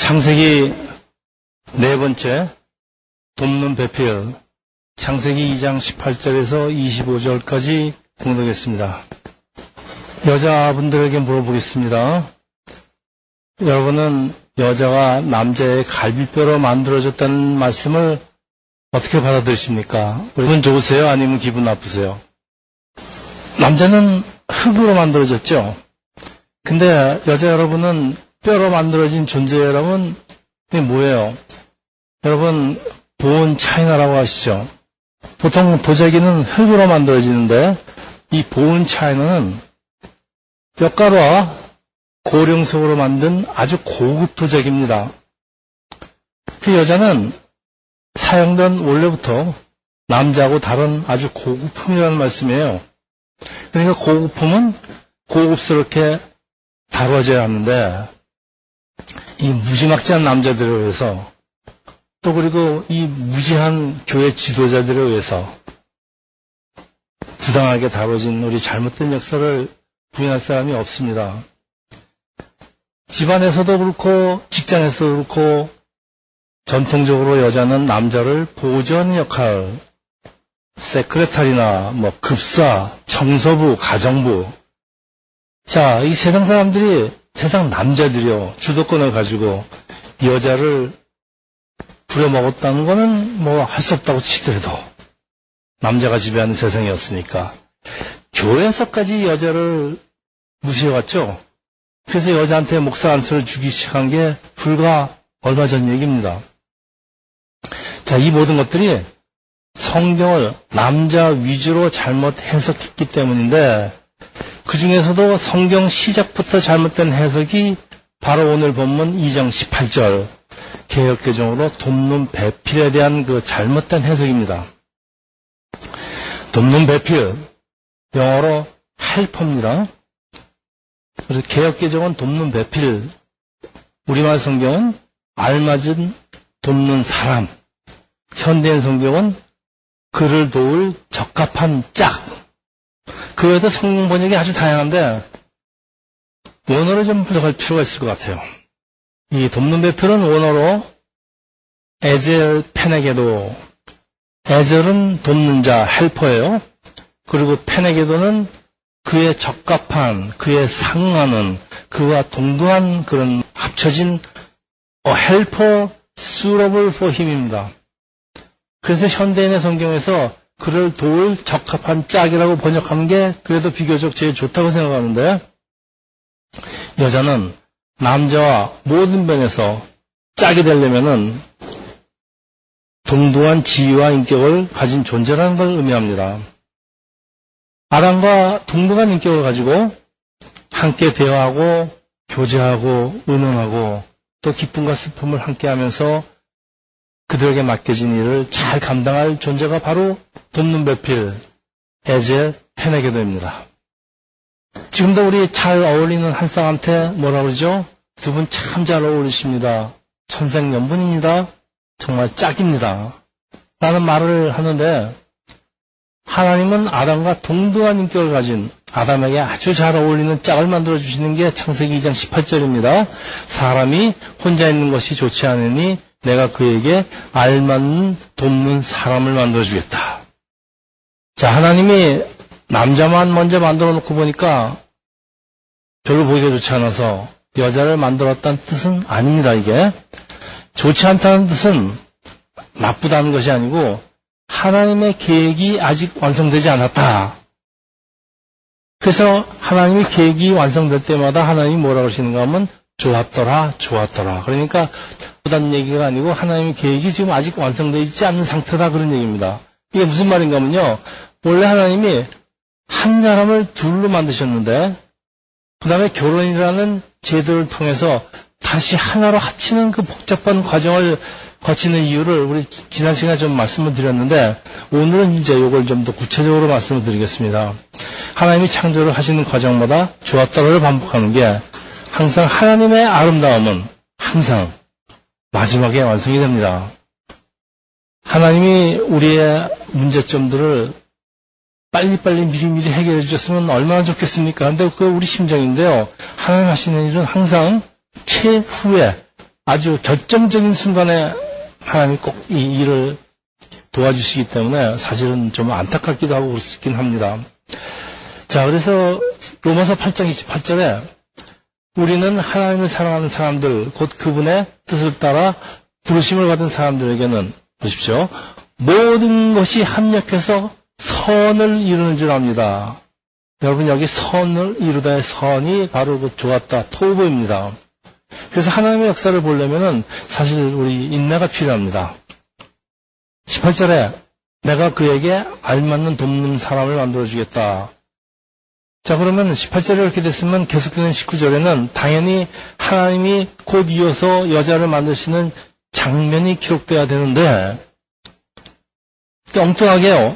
창세기 네 번째 돕는 배필, 창세기 2장 18절에서 25절까지 공독했습니다. 여자분들에게 물어보겠습니다. 여러분은 여자가 남자의 갈비뼈로 만들어졌다는 말씀을 어떻게 받아들이십니까? 기분 좋으세요? 아니면 기분 나쁘세요? 남자는 흙으로 만들어졌죠? 근데 여자 여러분은 뼈로 만들어진 존재예요. 여러분, 이게 뭐예요? 여러분, 본 차이나라고 하시죠? 보통 도자기는 흙으로 만들어지는데 이 본 차이나는 뼈가루와 고령석으로 만든 아주 고급 도자기입니다. 그 여자는 사용된 원래부터 남자하고 다른 아주 고급품이라는 말씀이에요. 그러니까 고급품은 고급스럽게 다뤄져야 하는데 이 무지막지한 남자들에 의해서 또 그리고 이 무지한 교회 지도자들에 의해서 부당하게 다뤄진 우리 잘못된 역사를 부인할 사람이 없습니다. 집안에서도 그렇고 직장에서도 그렇고 전통적으로 여자는 남자를 보조하는 역할, 세크레타리나 급사, 청소부, 가정부. 자, 이 세상 사람들이 세상 남자들이요 주도권을 가지고 여자를 부려먹었다는 거는 할 수 없다고 치더라도 남자가 지배하는 세상이었으니까 교회에서까지 여자를 무시해왔죠. 그래서 여자한테 목사 안수를 주기 시작한 게 불과 얼마 전 얘기입니다. 자, 이 모든 것들이 성경을 남자 위주로 잘못 해석했기 때문인데 그 중에서도 성경 시작부터 잘못된 해석이 바로 오늘 본문 2장 18절 개역개정으로 돕는 배필에 대한 그 잘못된 해석입니다. 돕는 배필, 영어로 헬퍼입니다. 그래서 개역개정은 돕는 배필, 우리말 성경은 알맞은 돕는 사람, 현대인 성경은 그를 도울 적합한 짝. 그 외에도 성경 번역이 아주 다양한데 원어를 좀 분석할 필요가 있을 것 같아요. 이 돕는 배필은 원어로 에젤 페네게도, 에젤은 돕는 자, 헬퍼예요. 그리고 페네게도는 그에 적합한, 그에 상응하는, 그와 동등한 그런 합쳐진 헬퍼 suitable for him입니다. 그래서 현대인의 성경에서 그를 도울 적합한 짝이라고 번역하는 게 그래도 비교적 제일 좋다고 생각하는데 여자는 남자와 모든 면에서 짝이 되려면은 동등한 지위와 인격을 가진 존재라는 걸 의미합니다. 아담과 동등한 인격을 가지고 함께 대화하고 교제하고 의논하고 또 기쁨과 슬픔을 함께하면서 그들에게 맡겨진 일을 잘 감당할 존재가 바로 돕는 배필, 에젤 페네게도입니다. 지금도 우리 잘 어울리는 한 쌍한테 뭐라 그러죠? 두 분 참 잘 어울리십니다. 천생연분입니다. 정말 짝입니다. 라는 말을 하는데 하나님은 아담과 동등한 인격을 가진 아담에게 아주 잘 어울리는 짝을 만들어주시는 게 창세기 2장 18절입니다. 사람이 혼자 있는 것이 좋지 않으니 내가 그에게 알맞는 돕는 사람을 만들어주겠다. 자, 하나님이 남자만 먼저 만들어 놓고 보니까 별로 보기가 좋지 않아서 여자를 만들었다는 뜻은 아닙니다. 이게 좋지 않다는 뜻은 나쁘다는 것이 아니고 하나님의 계획이 아직 완성되지 않았다. 그래서 하나님의 계획이 완성될 때마다 하나님이 뭐라고 하시는가 하면 좋았더라, 좋았더라. 그러니까 보다는 얘기가 아니고 하나님의 계획이 지금 아직 완성되어 있지 않는 상태다 그런 얘기입니다. 이게 무슨 말인가 하면요. 원래 하나님이 한 사람을 둘로 만드셨는데 그 다음에 결혼이라는 제도를 통해서 다시 하나로 합치는 그 복잡한 과정을 거치는 이유를 우리 지난 시간에 좀 말씀을 드렸는데 오늘은 이제 이걸 좀 더 구체적으로 말씀을 드리겠습니다. 하나님이 창조를 하시는 과정마다 좋았더라를 반복하는 게 항상 하나님의 아름다움은 항상 마지막에 완성이 됩니다. 하나님이 우리의 문제점들을 빨리빨리 미리미리 해결해 주셨으면 얼마나 좋겠습니까? 근데 그게 우리 심정인데요. 하나님 하시는 일은 항상 최후에 아주 결정적인 순간에 하나님이 꼭 이 일을 도와주시기 때문에 사실은 좀 안타깝기도 하고 그렇긴 합니다. 자, 그래서 로마서 8장 28절에 우리는 하나님을 사랑하는 사람들, 곧 그분의 뜻을 따라 부르심을 받은 사람들에게는 보십시오. 모든 것이 합력해서 선을 이루는 줄 압니다. 여러분 여기 선을 이루다의 선이 바로 그 좋았다, 토브입니다. 그래서 하나님의 역사를 보려면은 사실 우리 인내가 필요합니다. 18절에 내가 그에게 알맞는 돕는 사람을 만들어주겠다. 자, 그러면 18절에 이렇게 됐으면 계속되는 19절에는 당연히 하나님이 곧 이어서 여자를 만드시는 장면이 기록돼야 되는데 엉뚱하게요.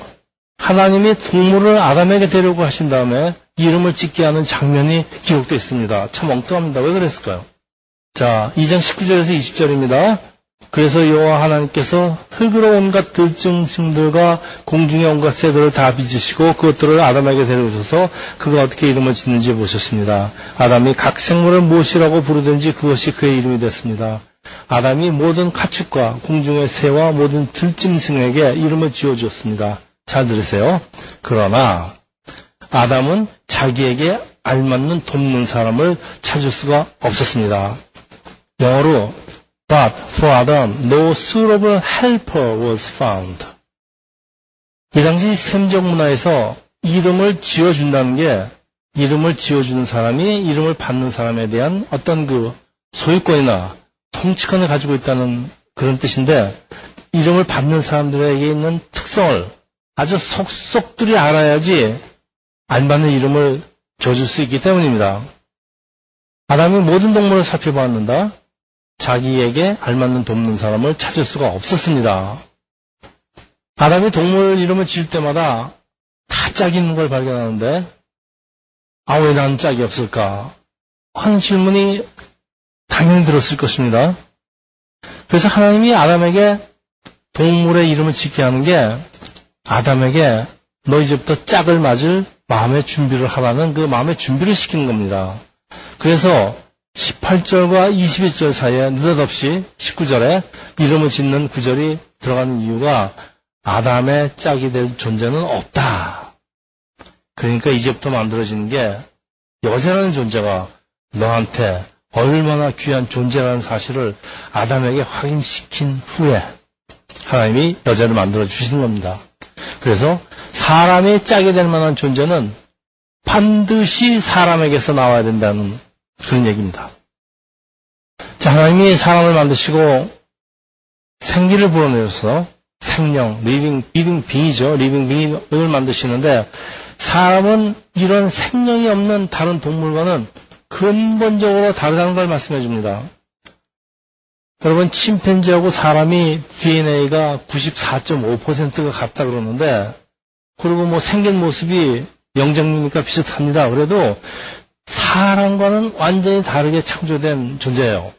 하나님이 동물을 아담에게 데려오고 하신 다음에 이름을 짓게 하는 장면이 기록되어 있습니다. 참 엉뚱합니다. 왜 그랬을까요? 자, 2장 19절에서 20절입니다. 그래서 여호와 하나님께서 흙으로 온갖 들짐승들과 공중의 온갖 새들을 다 빚으시고 그것들을 아담에게 데려오셔서 그가 어떻게 이름을 짓는지 보셨습니다. 아담이 각 생물을 무엇이라고 부르든지 그것이 그의 이름이 됐습니다. 아담이 모든 가축과 공중의 새와 모든 들짐승에게 이름을 지어주었습니다. 잘 들으세요. 그러나 아담은 자기에게 알맞는 돕는 사람을 찾을 수가 없었습니다. 영어로 But for Adam, no suitable helper was found. 이 당시 셈적 문화에서 이름을 지어준다는 게 이름을 지어주는 사람이 이름을 받는 사람에 대한 어떤 그 소유권이나 통치권을 가지고 있다는 그런 뜻인데 이름을 받는 사람들에게 있는 특성을 아주 속속들이 알아야지 알맞는 이름을 지어줄 수 있기 때문입니다. 아담이 모든 동물을 살펴보았는다. 자기에게 알맞는 돕는 사람을 찾을 수가 없었습니다. 아담이 동물 이름을 지을 때마다 다 짝이 있는 걸 발견하는데 왜 난 짝이 없을까 하는 질문이 당연히 들었을 것입니다. 그래서 하나님이 아담에게 동물의 이름을 짓게 하는 게 아담에게 너 이제부터 짝을 맞을 마음의 준비를 하라는 그 마음의 준비를 시키는 겁니다. 그래서 18절과 21절 사이에 느닷없이 19절에 이름을 짓는 구절이 들어가는 이유가 아담의 짝이 될 존재는 없다. 그러니까 이제부터 만들어지는 게 여자라는 존재가 너한테 얼마나 귀한 존재라는 사실을 아담에게 확인시킨 후에 하나님이 여자를 만들어 주시는 겁니다. 그래서 사람의 짝이 될 만한 존재는 반드시 사람에게서 나와야 된다는 그런 얘기입니다. 자, 하나님이 사람을 만드시고 생기를 불어내셔서 생명, 리빙 빙이죠. 리빙 빙을 만드시는데 사람은 이런 생명이 없는 다른 동물과는 근본적으로 다르다는 걸 말씀해 줍니다. 여러분, 침팬지하고 사람이 DNA가 94.5%가 같다 그러는데 그리고 뭐 생긴 모습이 영장류니까 비슷합니다. 그래도 사람과는 완전히 다르게 창조된 존재예요.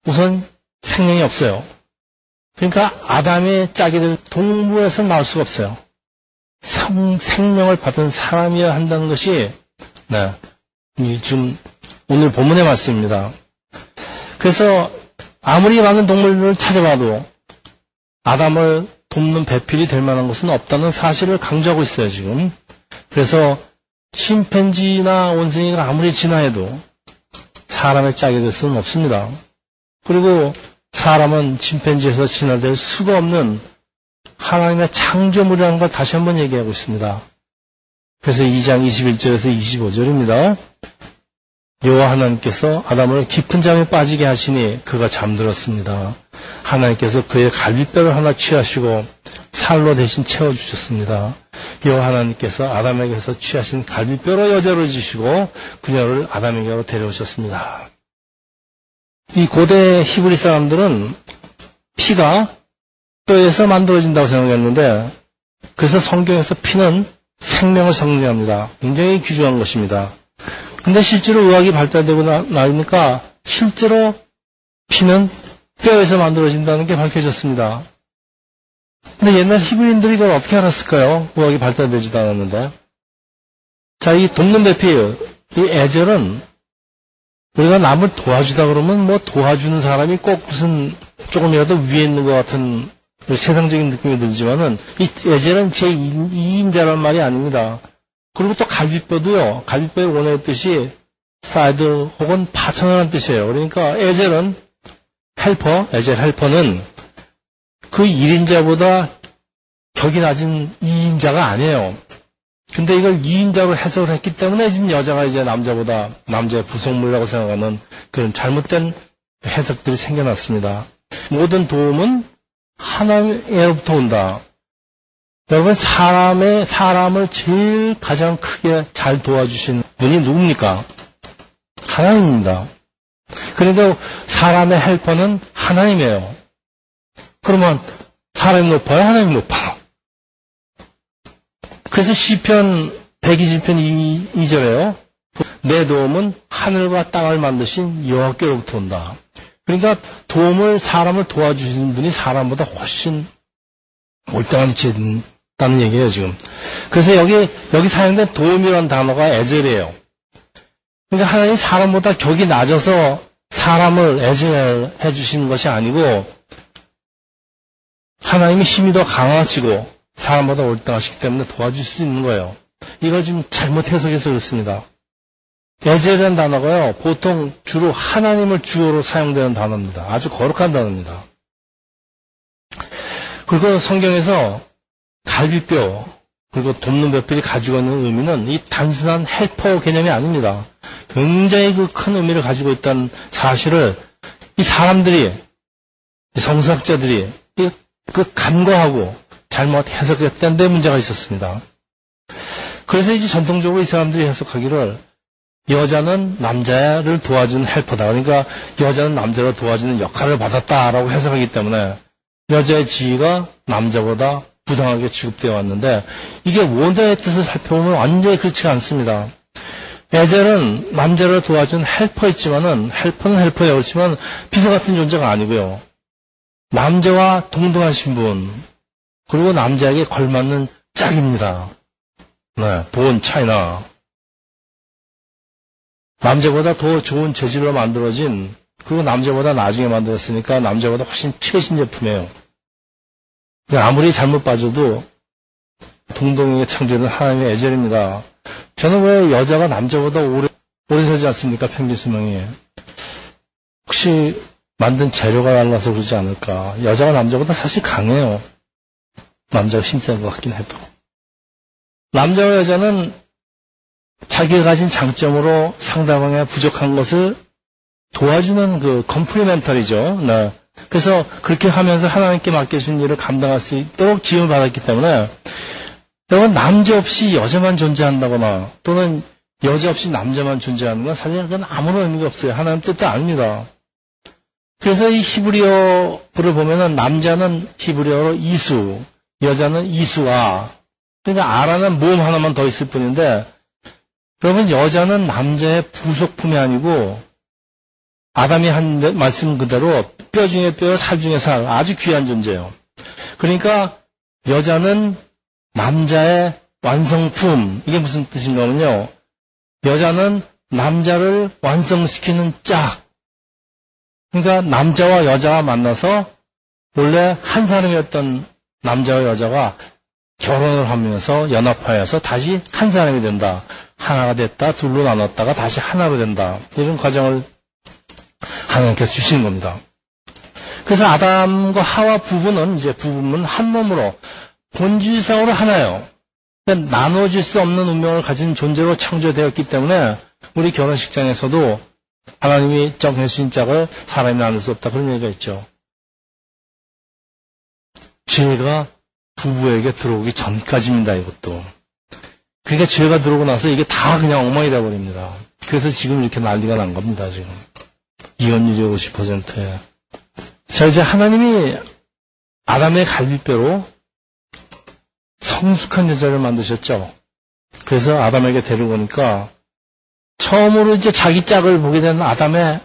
우선 생명이 없어요. 그러니까 아담의 짝이 될 동물에서 나올 수가 없어요. 생명을 받은 사람이어야 한다는 것이 지금 오늘 본문의 말씀입니다. 그래서 아무리 많은 동물들을 찾아봐도 아담을 돕는 배필이 될 만한 것은 없다는 사실을 강조하고 있어요, 지금. 그래서 침팬지나 원숭이가 아무리 진화해도 사람의 짝이 될 수는 없습니다. 그리고 사람은 침팬지에서 진화될 수가 없는 하나님의 창조물이라는 걸 다시 한번 얘기하고 있습니다. 그래서 2장 21절에서 25절입니다. 여호와 하나님께서 아담을 깊은 잠에 빠지게 하시니 그가 잠들었습니다. 하나님께서 그의 갈비뼈를 하나 취하시고 살로 대신 채워주셨습니다. 여호와 하나님께서 아담에게서 취하신 갈비뼈로 여자를 지시고 그녀를 아담에게로 데려오셨습니다. 이 고대 히브리 사람들은 피가 뼈에서 만들어진다고 생각했는데 그래서 성경에서 피는 생명을 상징합니다. 굉장히 귀중한 것입니다. 근데 실제로 의학이 발달되고 나니까 실제로 피는 뼈에서 만들어진다는 게 밝혀졌습니다. 근데 옛날 히브리인들이 이걸 어떻게 알았을까요? 의학이 발달되지도 않았는데. 자, 이 돕는 배필, 이 에젤은 우리가 남을 도와주다 그러면 뭐 도와주는 사람이 꼭 무슨 조금이라도 위에 있는 것 같은 세상적인 느낌이 들지만은 이 애제는 제2인자란 말이 아닙니다. 그리고 또 갈비뼈도요. 갈비뼈의 원어의 뜻이 사이드 혹은 파트너라는 뜻이에요. 그러니까 애제는 에젤 헬퍼는 그 1인자보다 격이 낮은 2인자가 아니에요. 근데 이걸 2인자로 해석을 했기 때문에 지금 여자가 이제 남자의 부속물이라고 생각하는 그런 잘못된 해석들이 생겨났습니다. 모든 도움은 하나님으로부터 온다. 여러분, 사람을 제일 가장 크게 잘 도와주신 분이 누굽니까? 하나님입니다. 그러니까 사람의 헬퍼는 하나님이에요. 그러면 사람이 높아요? 하나님이 높아요? 그래서 시편 120편 2절에요. 내 도움은 하늘과 땅을 만드신 여호와께로부터 온다. 그러니까 사람을 도와주시는 분이 사람보다 훨씬 올당한 위치에 있다는 얘기예요, 지금. 그래서 여기 사용된 도움이라는 단어가 에젤이에요. 그러니까 하나님이 사람보다 격이 낮아서 사람을 에젤해 주시는 것이 아니고 하나님이 힘이 더 강하시고 사람보다 올당하시기 때문에 도와줄 수 있는 거예요. 이걸 지금 잘못 해석해서 그렇습니다. 에젤이라는 단어가요, 보통 주로 하나님을 주어로 사용되는 단어입니다. 아주 거룩한 단어입니다. 그리고 성경에서 갈비뼈, 그리고 돕는 뼈들이 가지고 있는 의미는 이 단순한 헬퍼 개념이 아닙니다. 굉장히 그 큰 의미를 가지고 있다는 사실을 이 사람들이, 이 성서학자들이 그 간과하고 잘못 해석했다는 데 문제가 있었습니다. 그래서 이제 전통적으로 이 사람들이 해석하기를 여자는 남자를 도와주는 헬퍼다. 그러니까 여자는 남자를 도와주는 역할을 받았다라고 해석하기 때문에 여자의 지위가 남자보다 부당하게 취급되어 왔는데 이게 원어의 뜻을 살펴보면 완전히 그렇지가 않습니다. 에젤은 남자를 도와준 헬퍼였지만은 헬퍼는 헬퍼였지만 비서 같은 존재가 아니고요. 남자와 동등하신 분, 그리고 남자에게 걸맞는 짝입니다. 네, 본 차이나 남자보다 더 좋은 재질로 만들어진, 그리고 남자보다 나중에 만들었으니까 남자보다 훨씬 최신 제품이에요. 아무리 잘못 빠져도 동동에게 창조된 하나님의 에젤입니다. 저는 왜 여자가 남자보다 오래 살지 않습니까? 평균 수명이. 혹시 만든 재료가 달라서 그러지 않을까. 여자가 남자보다 사실 강해요. 남자가 힘센 것 같긴 해도. 남자와 여자는 자기가 가진 장점으로 상대방의 부족한 것을 도와주는 그 컴플리멘터리죠. 네. 그래서 그렇게 하면서 하나님께 맡겨준 일을 감당할 수 있도록 지음을 받았기 때문에 여러분, 남자 없이 여자만 존재한다거나 또는 여자 없이 남자만 존재하는 건 사실 그건 아무런 의미가 없어요. 하나님 뜻도 아닙니다. 그래서 이 히브리어를 보면은 남자는 히브리어로 이수, 여자는 이수아. 그러니까 아라는 모음 하나만 더 있을 뿐인데 여러분, 여자는 남자의 부속품이 아니고 아담이 한 말씀 그대로 뼈 중에 뼈, 살 중에 살, 아주 귀한 존재예요. 그러니까 여자는 남자의 완성품. 이게 무슨 뜻인가 하면요, 여자는 남자를 완성시키는 짝. 그러니까 남자와 여자가 만나서 원래 한 사람이었던 남자와 여자가 결혼을 하면서 연합하여서 다시 한 사람이 된다. 하나가 됐다, 둘로 나눴다가 다시 하나로 된다. 이런 과정을 하나님께서 주시는 겁니다. 그래서 아담과 하와 부부는 한 몸으로 본질상으로 하나예요. 그러니까 나눠질 수 없는 운명을 가진 존재로 창조되었기 때문에 우리 결혼식장에서도 하나님이 정해주신 짝을 사람이 나눌 수 없다. 그런 얘기가 있죠. 죄가 부부에게 들어오기 전까지입니다, 이것도. 그러니까 죄가 들어오고 나서 이게 다 그냥 엉망이 되어버립니다. 그래서 지금 이렇게 난리가 난 겁니다, 지금. 이혼율이 50%에. 자, 이제 하나님이 아담의 갈비뼈로 성숙한 여자를 만드셨죠. 그래서 아담에게 데리고 오니까 처음으로 이제 자기 짝을 보게 된 아담의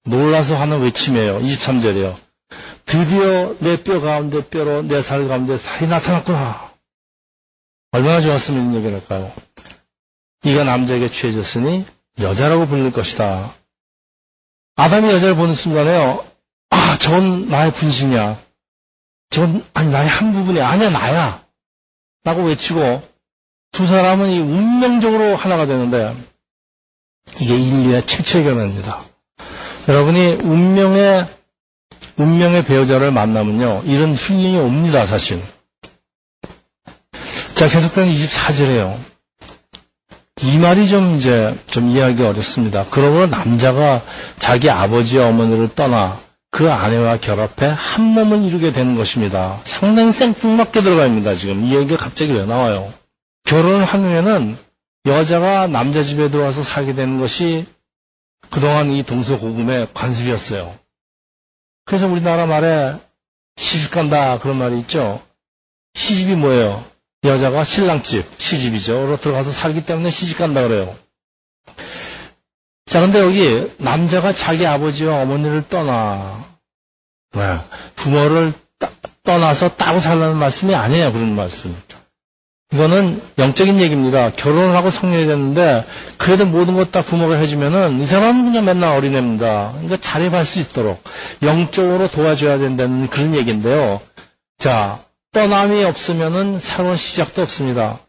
놀라서 하는 외침이에요. 23절이에요. 드디어 내 뼈 가운데 뼈로 내 살 가운데 살이 나타났구나. 얼마나 좋았으면 이런 얘기를 할까요? 이가 남자에게 취해졌으니 여자라고 불릴 것이다. 아담이 여자를 보는 순간에요. 아, 저건 나의 분신이야. 저건 나의 한 부분이야. 아니야, 나야. 라고 외치고 두 사람은 이 운명적으로 하나가 되는데 이게 인류의 최초의 결혼입니다. 여러분이 운명의 배우자를 만나면요. 이런 힐링이 옵니다, 사실. 자, 계속되는 24절이에요. 이 말이 좀 이해하기 어렵습니다. 그러므로 남자가 자기 아버지와 어머니를 떠나 그 아내와 결합해 한 몸을 이루게 되는 것입니다. 상당히 생뚱맞게 들어갑니다, 지금. 이 얘기가 갑자기 왜 나와요? 결혼을 한 후에는 여자가 남자 집에 들어와서 살게 되는 것이 그동안 이 동서고금의 관습이었어요. 그래서 우리나라 말에 시집간다 그런 말이 있죠. 시집이 뭐예요? 여자가 신랑집, 시집이죠. 들어가서 살기 때문에 시집간다 그래요. 자, 근데 여기 남자가 자기 아버지와 어머니를 떠나 부모를 떠나서 따로 살라는 말씀이 아니에요. 그런 말씀. 이거는 영적인 얘기입니다. 결혼을 하고 성년이 됐는데 그래도 모든 것 다 부모가 해주면은 이 사람은 그냥 맨날 어린애입니다. 그러니까 자립할 수 있도록 영적으로 도와줘야 된다는 그런 얘기인데요. 자, 떠남이 없으면은 새로운 시작도 없습니다.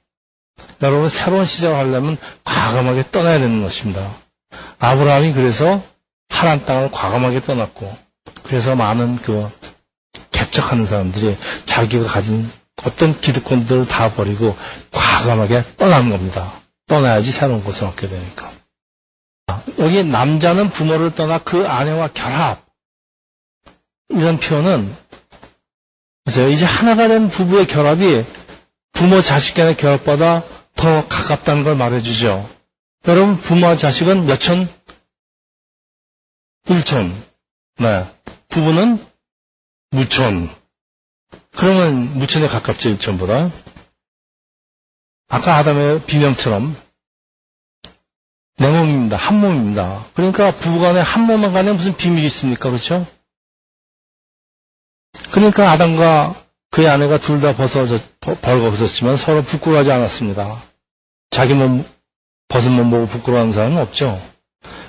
여러분, 새로운 시작을 하려면 과감하게 떠나야 되는 것입니다. 아브라함이 그래서 하란 땅을 과감하게 떠났고, 그래서 많은 개척하는 사람들이 자기가 가진 어떤 기득권들을 다 버리고 과감하게 떠나는 겁니다. 떠나야지 새로운 것을 얻게 되니까. 여기 남자는 부모를 떠나 그 아내와 결합. 이런 표현은 이제 하나가 된 부부의 결합이 부모 자식 간의 결합보다 더 가깝다는 걸 말해주죠. 여러분, 부모와 자식은 몇 촌? 1촌. 네. 부부는 무촌. 그러면 무촌에 가깝죠, 1촌보다. 아까 아담의 비명처럼 내 몸입니다. 한 몸입니다. 그러니까 부부간에 한 몸 간에 무슨 비밀이 있습니까? 그렇죠? 그러니까 아담과 그의 아내가 둘 다 벌거벗었지만 서로 부끄러워하지 않았습니다. 자기 몸 벗은 몸 보고 부끄러워하는 사람은 없죠.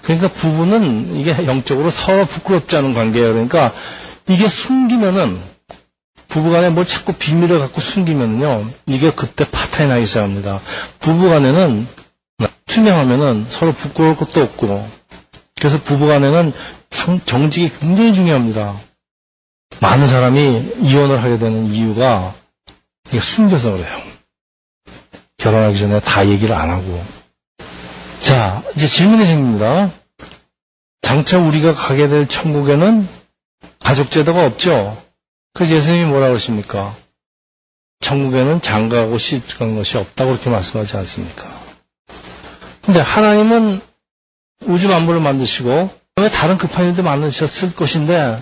그러니까 부부는 이게 영적으로 서로 부끄럽지 않은 관계예요. 그러니까 이게 숨기면은 부부간에 뭘 자꾸 비밀을 갖고 숨기면요, 이게 그때 파탄이 나기 시작합니다. 부부간에는 투명하면은 서로 부끄러울 것도 없고, 그래서 부부간에는 정직이 굉장히 중요합니다. 많은 사람이 이혼을 하게 되는 이유가 이게 숨겨서 그래요. 결혼하기 전에 다 얘기를 안 하고. 자, 이제 질문이 생깁니다. 장차 우리가 가게 될 천국에는 가족제도가 없죠. 그래서 예수님이 뭐라 그러십니까? 천국에는 장가가고 시집가는 것이 없다고 그렇게 말씀하지 않습니까? 근데 하나님은 우주 만물을 만드시고 왜 다른 급한 일도 만드셨을 것인데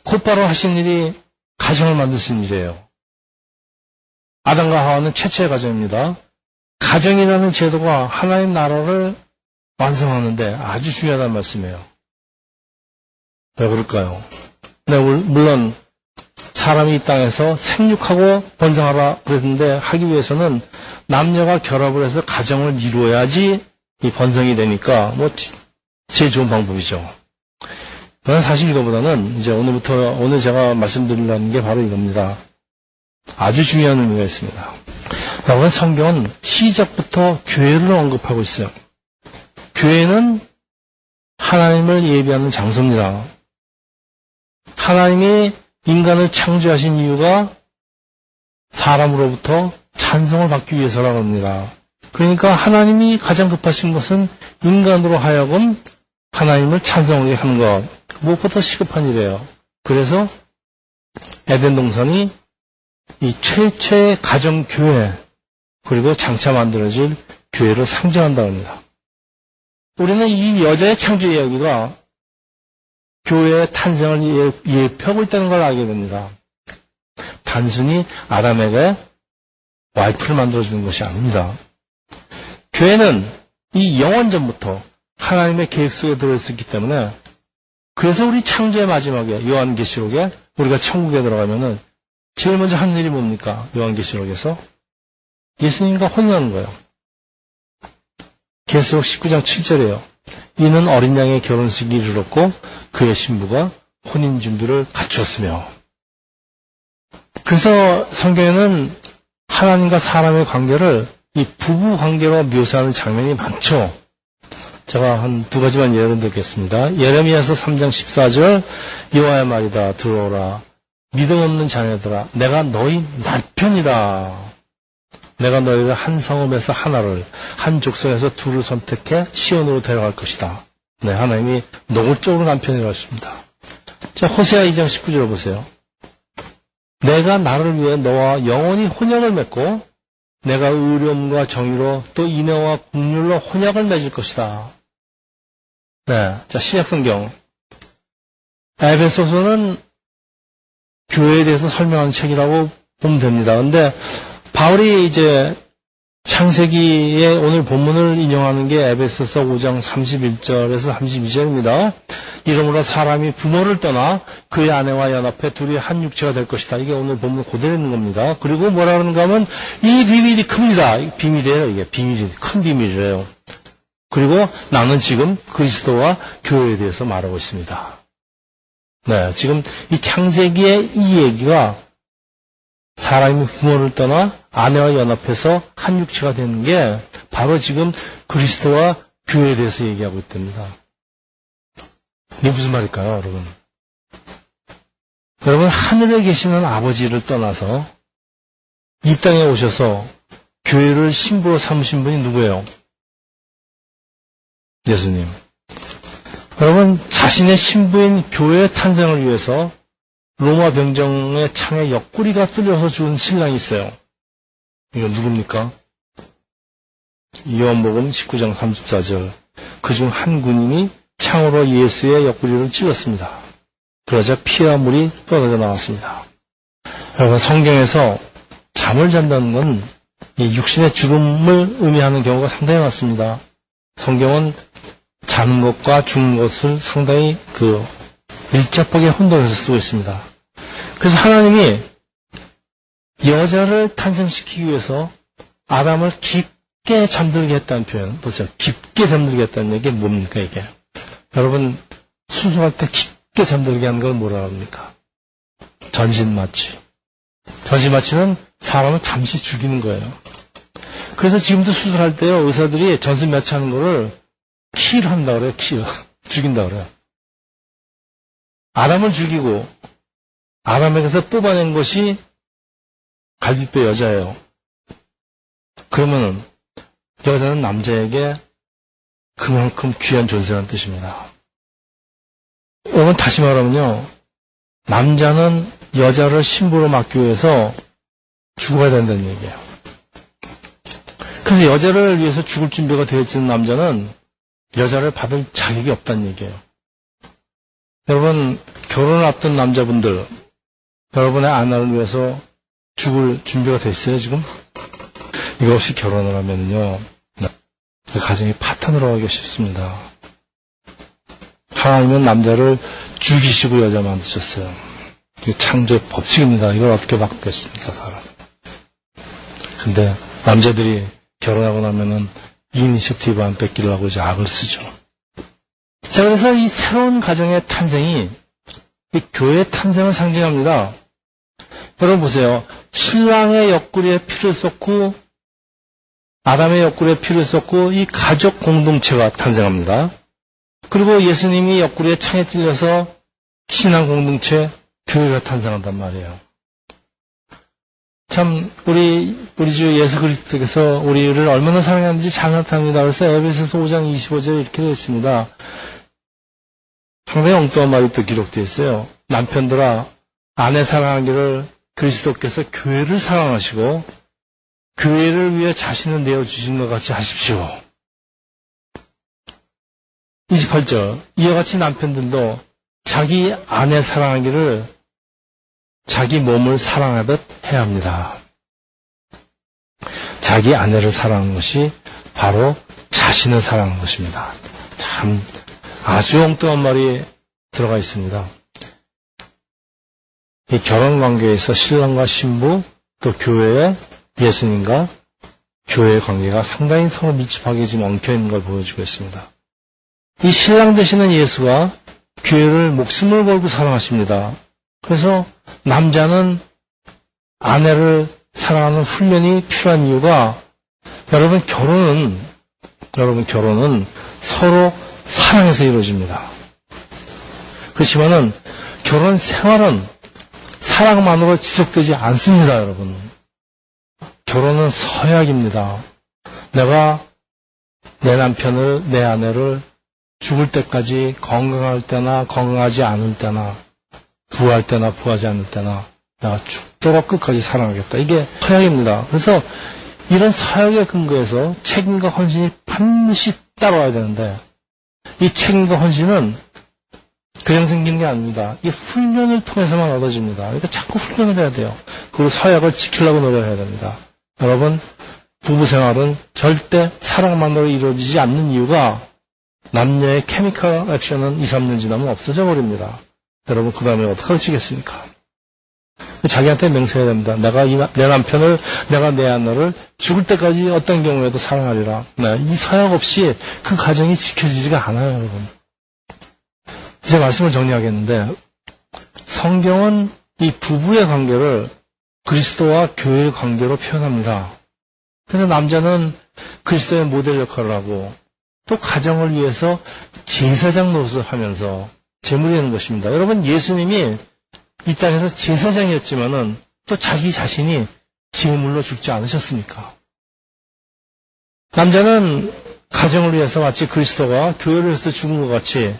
곧바로 하신 일이 가정을 만드신 일이에요. 아담과 하와는 최초의 가정입니다. 가정이라는 제도가 하나님 나라를 완성하는데 아주 중요하다는 말씀이에요. 왜 그럴까요? 네, 물론 사람이 이 땅에서 생육하고 번성하라 그랬는데 하기 위해서는 남녀가 결합을 해서 가정을 이루어야지 이 번성이 되니까 제일 좋은 방법이죠. 그러나 사실 이거보다는 이제 오늘 제가 말씀드리려는 게 바로 이겁니다. 아주 중요한 의미가 있습니다. 여러분, 성경은 시작부터 교회를 언급하고 있어요. 교회는 하나님을 예비하는 장소입니다. 하나님이 인간을 창조하신 이유가 사람으로부터 찬송을 받기 위해서라고 합니다. 그러니까 하나님이 가장 급하신 것은 인간으로 하여금 하나님을 찬송하게 하는 것, 무엇보다 시급한 일이에요. 그래서 에덴 동산이 이 최초의 가정교회, 그리고 장차 만들어질 교회를 상징한다고 합니다. 우리는 이 여자의 창조 이야기가 교회의 탄생을 예표하고 있다는 걸 알게 됩니다. 단순히 아담에게 와이프를 만들어주는 것이 아닙니다. 교회는 이 영원전부터 하나님의 계획 속에 들어있었기 때문에, 그래서 우리 창조의 마지막에 요한계시록에 우리가 천국에 들어가면은 제일 먼저 하는 일이 뭡니까? 요한계시록에서 예수님과 혼인하는 거예요. 계시록 19장 7절이에요. 이는 어린 양의 결혼식이 이르렀고 그의 신부가 혼인 준비를 갖추었으며. 그래서 성경에는 하나님과 사람의 관계를 이 부부 관계로 묘사하는 장면이 많죠. 제가 한 두 가지만 예를 들겠습니다. 예레미야서 3장 14절 여호와의 말이다 들어오라 믿음 없는 자녀들아 내가 너희 남편이다. 내가 너희를 한 성읍에서 하나를 한 족속에서 둘을 선택해 시온으로 데려갈 것이다. 네, 하나님이 노골적으로 남편이라고 하십니다. 자, 호세아 2장 19절 보세요. 내가 나를 위해 너와 영원히 혼약을 맺고 내가 의로움과 정의로 또 인애와 긍휼로 혼약을 맺을 것이다. 네, 자, 신약성경 에베소서는 교회에 대해서 설명하는 책이라고 보면 됩니다. 근데 바울이 이제 창세기의 오늘 본문을 인용하는 게 에베소서 5장 31절에서 32절입니다. 이러므로 사람이 부모를 떠나 그의 아내와 연합해 둘이 한 육체가 될 것이다. 이게 오늘 본문 그대로 있는 겁니다. 그리고 뭐라 그러는가 하면 이 비밀이 큽니다. 비밀이에요. 이게 비밀이 큰 비밀이래요. 그리고 나는 지금 그리스도와 교회에 대해서 말하고 있습니다. 네, 지금 이 창세기의 이 얘기가 사람이 부모를 떠나 아내와 연합해서 한 육체가 되는 게 바로 지금 그리스도와 교회에 대해서 얘기하고 있답니다. 이게 무슨 말일까요, 여러분? 여러분, 하늘에 계시는 아버지를 떠나서 이 땅에 오셔서 교회를 신부로 삼으신 분이 누구예요? 예수님. 여러분, 자신의 신부인 교회의 탄생을 위해서 로마 병정의 창에 옆구리가 뚫려서 죽은 신랑이 있어요. 이거 누굽니까? 요한복음 19장 34절. 그중 한 군인이 창으로 예수의 옆구리를 찔렀습니다. 그러자 피와 물이 쏟아져 나왔습니다. 여러분, 성경에서 잠을 잔다는 건 이 육신의 죽음을 의미하는 경우가 상당히 많습니다. 성경은 자는 것과 죽는 것을 상당히 밀접하게 혼동해서 쓰고 있습니다. 그래서 하나님이 여자를 탄생시키기 위해서 아담을 깊게 잠들게 했다는 표현, 보세요. 깊게 잠들게 했다는 얘기 뭡니까, 이게? 여러분, 수술할 때 깊게 잠들게 하는 건 뭐라 합니까? 전신마취. 전신마취는 사람을 잠시 죽이는 거예요. 그래서 지금도 수술할 때요, 의사들이 전신마취 하는 거를 킬 한다 그래요, 킬. 죽인다 그래요. 아담을 죽이고, 아담에게서 뽑아낸 것이 갈비뼈 여자예요. 그러면은, 여자는 남자에게 그만큼 귀한 존재라는 뜻입니다. 여러분, 다시 말하면요, 남자는 여자를 신부로 맡기 위해서 죽어야 된다는 얘기예요. 그래서 여자를 위해서 죽을 준비가 되어 있는 남자는 여자를 받을 자격이 없다는 얘기예요. 여러분, 결혼을 앞둔 남자분들, 여러분의 아내를 위해서 죽을 준비가 돼 있어요, 지금? 이거 없이 결혼을 하면요, 그 가정이 파탄으로 가기 쉽습니다. 하나님은 남자를 죽이시고 여자 만드셨어요. 이게 창조의 법칙입니다. 이걸 어떻게 바꾸겠습니까, 사람. 근데 남자들이 결혼하고 나면은 이니셔티브 안 뺏기려고 이제 악을 쓰죠. 자, 그래서 이 새로운 가정의 탄생이 이 교회의 탄생을 상징합니다. 여러분 보세요. 신랑의 옆구리에 피를 쏟고 아담의 옆구리에 피를 쏟고 이 가족 공동체가 탄생합니다. 그리고 예수님이 옆구리에 창에 찔려서 신앙 공동체, 교회가 탄생한단 말이에요. 참 우리 주 예수 그리스도께서 우리를 얼마나 사랑하는지 잘 나타납니다. 그래서 에베소서 5장 25절에 이렇게 되어 있습니다. 상당히 엉뚱한 말이 또 기록되어 있어요. 남편들아 아내 사랑하기를 그리스도께서 교회를 사랑하시고 교회를 위해 자신을 내어주신 것 같이 하십시오. 28절 이와 같이 남편들도 자기 아내 사랑하기를 자기 몸을 사랑하듯 해야 합니다. 자기 아내를 사랑하는 것이 바로 자신을 사랑하는 것입니다. 참 아주 엉뚱한 말이 들어가 있습니다. 이 결혼관계에서 신랑과 신부 또 교회의 예수님과 교회의 관계가 상당히 서로 밀접하게 지금 엉켜있는 걸 보여주고 있습니다. 이 신랑 되시는 예수가 교회를 목숨을 걸고 사랑하십니다. 그래서 남자는 아내를 사랑하는 훈련이 필요한 이유가 여러분 결혼은 서로 사랑해서 이루어집니다. 그렇지만은 결혼 생활은 사랑만으로 지속되지 않습니다, 여러분. 결혼은 서약입니다. 내가 내 남편을, 내 아내를 죽을 때까지 건강할 때나 건강하지 않을 때나 부할 때나 부하지 않을 때나 내가 죽도록 끝까지 사랑하겠다. 이게 서약입니다. 그래서 이런 서약의 근거에서 책임과 헌신이 반드시 따라와야 되는데 이 책임과 헌신은 그냥 생기는 게 아닙니다. 이 훈련을 통해서만 얻어집니다. 그러니까 자꾸 훈련을 해야 돼요. 그리고 서약을 지키려고 노력해야 됩니다. 여러분, 부부 생활은 절대 사랑만으로 이루어지지 않는 이유가 남녀의 케미컬 액션은 2, 3년 지나면 없어져 버립니다. 여러분, 그 다음에 어떻게 하시겠습니까? 자기한테 맹세해야 됩니다. 내가 내 남편을, 내가 내 아내를 죽을 때까지 어떤 경우에도 사랑하리라. 이 서약 없이 그 가정이 지켜지지가 않아요, 여러분. 이제 말씀을 정리하겠는데, 성경은 이 부부의 관계를 그리스도와 교회의 관계로 표현합니다. 그래서 남자는 그리스도의 모델 역할을 하고, 또 가정을 위해서 제사장 노릇을 하면서 제물이 되는 것입니다. 여러분, 예수님이 이 땅에서 제사장이었지만은 또 자기 자신이 제물로 죽지 않으셨습니까? 남자는 가정을 위해서 마치 그리스도가 교회를 위해서 죽은 것 같이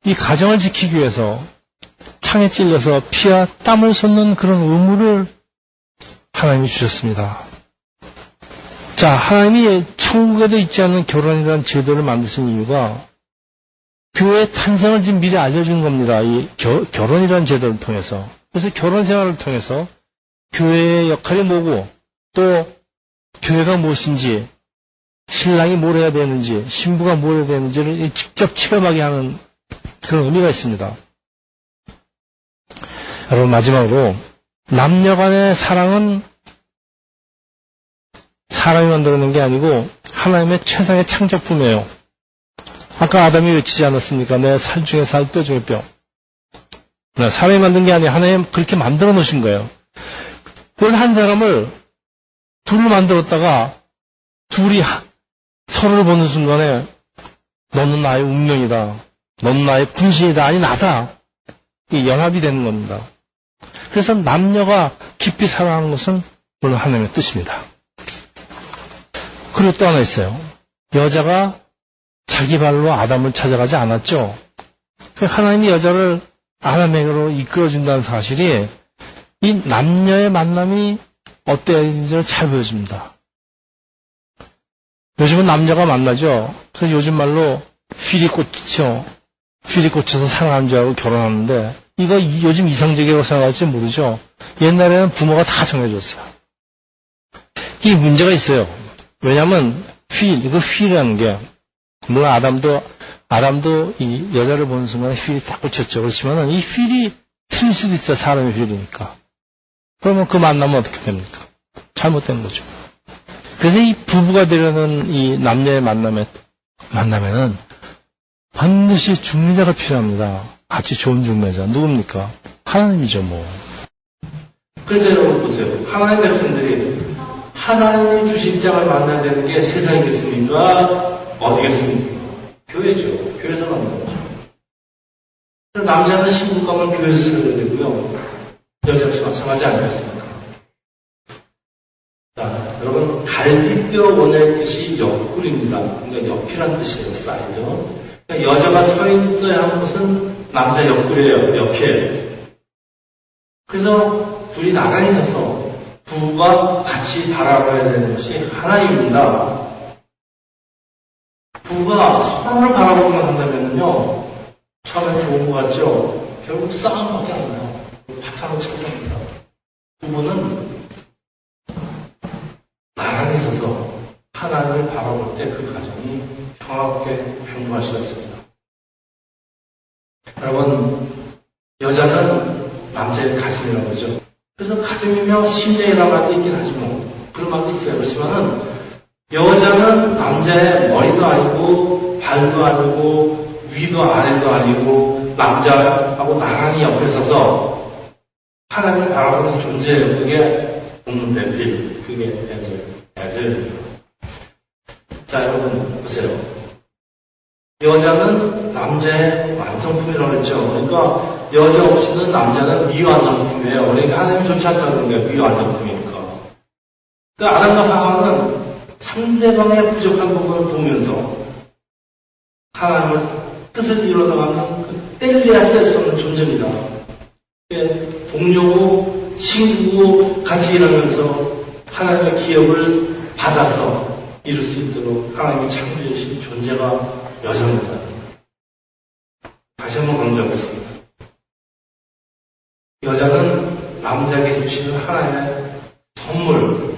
이 가정을 지키기 위해서 창에 찔려서 피와 땀을 쏟는 그런 의무를 하나님이 주셨습니다. 자, 하나님이 천국에도 있지 않은 결혼이라는 제도를 만드신 이유가 교회의 탄생을 지금 미리 알려주는 겁니다. 이 결혼이라는 제도를 통해서. 그래서 결혼 생활을 통해서 교회의 역할이 뭐고 또 교회가 무엇인지 신랑이 뭘 해야 되는지 신부가 뭘 해야 되는지를 직접 체험하게 하는 그런 의미가 있습니다. 여러분, 마지막으로 남녀 간의 사랑은 사람이 만들어낸 게 아니고 하나님의 최상의 창작품이에요. 아까 아담이 외치지 않았습니까? 내 살 중에 살, 뼈 중에 뼈. 사람이 만든 게 아니에요. 하나님 그렇게 만들어 놓으신 거예요. 원래 한 사람을 둘을 만들었다가 둘이 서로를 보는 순간에 너는 나의 운명이다. 너는 나의 분신이다. 아니 나다. 이 연합이 되는 겁니다. 그래서 남녀가 깊이 사랑하는 것은 물론 하나님의 뜻입니다. 그리고 또 하나 있어요. 여자가 자기 발로 아담을 찾아가지 않았죠. 하나님이 여자를 아담에게로 이끌어준다는 사실이 이 남녀의 만남이 어때야 되는지를 잘 보여줍니다. 요즘은 남녀가 만나죠. 그래서 요즘 말로 휠이 꽂혀서 사랑하는 줄 알고 결혼하는데 이거 요즘 이상적이라고 생각할지 모르죠. 옛날에는 부모가 다 정해줬어요. 이 문제가 있어요. 왜냐하면 이거 휠이라는 게 물론 아담도 이 여자를 보는 순간에 휠이 딱 꽂혔죠. 그렇지만은 이 휠이 틀릴 수도 있어요. 사람의 휠이니까. 그러면 그 만나면 어떻게 됩니까? 잘못된 거죠. 그래서 이 부부가 되려는 이 남녀의 만남에는 반드시 중매자가 필요합니다. 같이 좋은 중매자. 누굽니까? 하나님이죠, 뭐. 그래서 여러분 보세요. 하나님의 백성들이 하나님이 주신 짝을 만나야 되는 게 세상이겠습니까? 어디겠습니까? 교회죠. 교회에서 만나는 거죠. 남자는 신부감을 교회에서 쓰셔야 되고요. 여자 역시 마찬가지 아니겠습니까? 자, 여러분, 갈비뼈 원의 뜻이 옆구리입니다. 그러니까 옆이라는 뜻이에요, 사이드. 그러니까 여자가 서 있어야 하는 것은 남자 옆구리예요, 옆에. 그래서 둘이 나란히 서서 부부가 같이 바라봐야 되는 것이 하나님입니다. 부부가 서로를 바라보기만 한다면요, 처음에 좋은 것 같죠? 결국 싸움밖에 안 나요. 파탄을 찾습니다. 부부는 나란히 서서 하나님을 바라볼 때 그 가정이 평화롭게 평등할 수가 있습니다. 여러분, 여자는 남자의 가슴이라고 그러죠. 그래서 가슴이며 심장이라는 말도 있긴 하지만 그런 말도 있어요. 그렇지만은 여자는 남자의 머리도 아니고 발도 아니고 위도 아래도 아니고 남자하고 나란히 옆에 서서 하나님을 바라보는 존재예요. 그게 복는 배필, 그게 에젤이에요. 자, 여러분 보세요. 여자는 남자의 완성품이라고 했죠. 그러니까 여자 없이는 남자는 미완성품이에요. 그러니까 하나님이 좋지 않다는 거예요. 미완성품이니까. 그러니까 아담과 하와는 상대방의 부족한 부분을 보면서 하나님을 뜻을 이루어나가는 그 뗄래야 뗄 수 없는 존재입니다. 동료고 친구고 같이 일하면서 하나님의 기업을 받아서 이룰 수 있도록 하나님이 창조해 주신 존재가 여자입니다. 다시 한번 강조하겠습니다. 여자는 남자에게 주시는 하나님의 선물,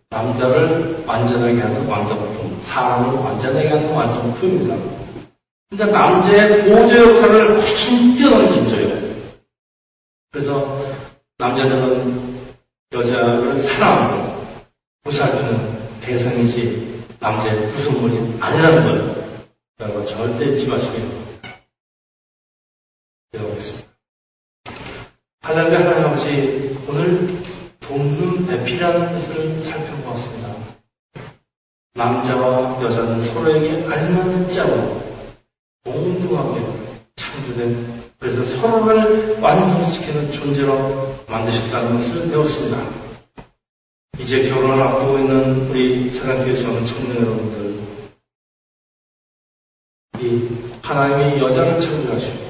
남자를 완전하게 하는 완성품, 사람을 완전하게 하는 완성품입니다. 그러니까 남자의 보조 역할을 훨씬 뛰어넘는 존재예요. 그래서 남자들은 여자를 사랑하고 보살피는 대상이지 남자의 구성물이 아니라는 거예요. 여러분 절대 잊지 마시고요. 기도하겠습니다. 하나님 아버지, 오늘 돕는 배필이라는 뜻을 살펴보았습니다. 남자와 여자는 서로에게 알맞는 짝으로 동등하게 창조된, 그래서 서로를 완성시키는 존재로 만드셨다는 것을 배웠습니다. 이제 결혼을 앞두고 있는 우리 사랑교회 저는 청년 여러분들, 이 하나님이 여자를 창조하시고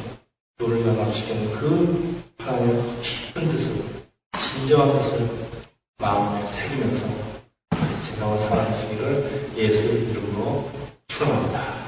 너를 연합시키는 그 하나님의 깊은 뜻을, 진정한 뜻을 마음에 새기면서 세상을 살아가시기를 예수의 이름으로 축원합니다.